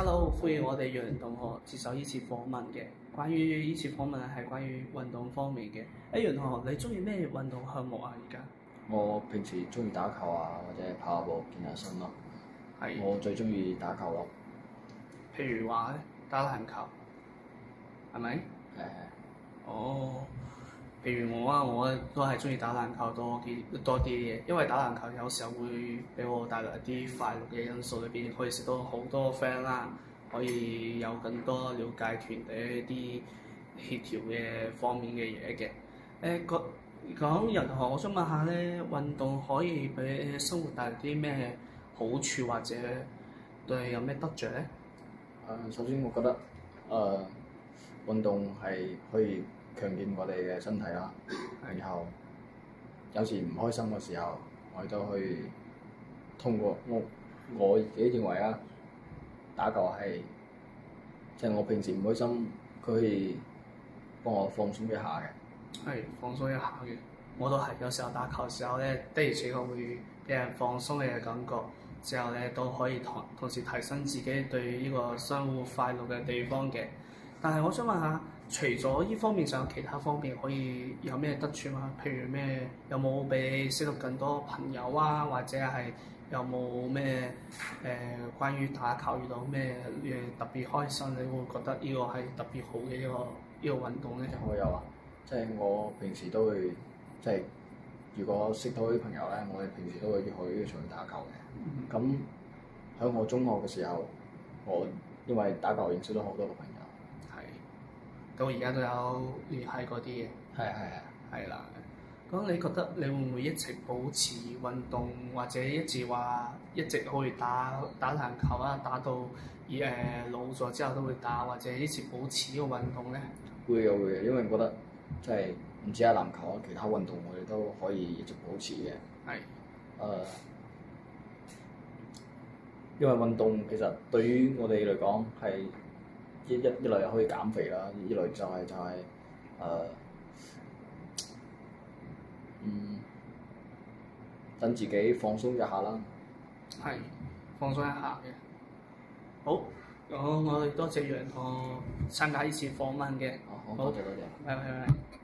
Hello，歡迎我哋楊同學接受呢次訪問嘅。關於呢次訪問係關於運動方面嘅。楊同學，你中意咩運動項目啊？而家我平時中意打球啊，或者跑下步健下身咯。係。我最中意打球咯。譬如話咧，打籃球，係咪？係。哦。譬如我啊，我都係中意打籃球多啲嘅，因為打籃球有時候會俾我帶來一啲快樂嘅因素，裏邊可以識到好多 friend 啦，可以有更多了解團隊一啲協調嘅方面嘅嘢嘅。講人同學，我想問下咧，運動可以俾生活帶來啲咩好處，或者對你有咩得着咧？首先我覺得運動係可以強健我哋嘅身體啦，然後有時唔開心嘅時候，我哋都可以通過我自己認為啊，打球係即係我平時唔開心，佢可以幫我放鬆一下嘅。係放鬆一下嘅，我都係有時候打球時候咧，的而且確會俾人放鬆嘅感覺，之後咧都可以同時提升自己對呢個生活快樂嘅地方嘅。但係我想問下，除咗呢方面，仲有其他方面可以有咩得處嘛？譬如咩有冇俾你識到更多朋友啊，或者係有冇咩關於打球遇到咩特別開心，你會覺得呢個係特別好嘅呢個運動咧？我有啊，即係我平時都會即係如果識到啲朋友咧，我哋平時都會去場打球嘅。咁喺我中學嘅時候，我因為打球認識咗好多個朋友。到而家都有聯繫嗰啲嘅。係啦。咁你覺得你會唔會一直保持運動，或者一直去打籃球啊？打到老咗之後都會打，或者一直保持呢個運動咧？會嘅，因為我覺得即係唔止係籃球啊，其他運動我哋都可以一直保持嘅。係。因為運動其實對於我哋嚟講係一來可以減肥啦，二來就係等自己放鬆一下啦。係，放鬆一下嘅。好，我哋多謝楊同學參加呢次訪問嘅。好，多謝。拜拜。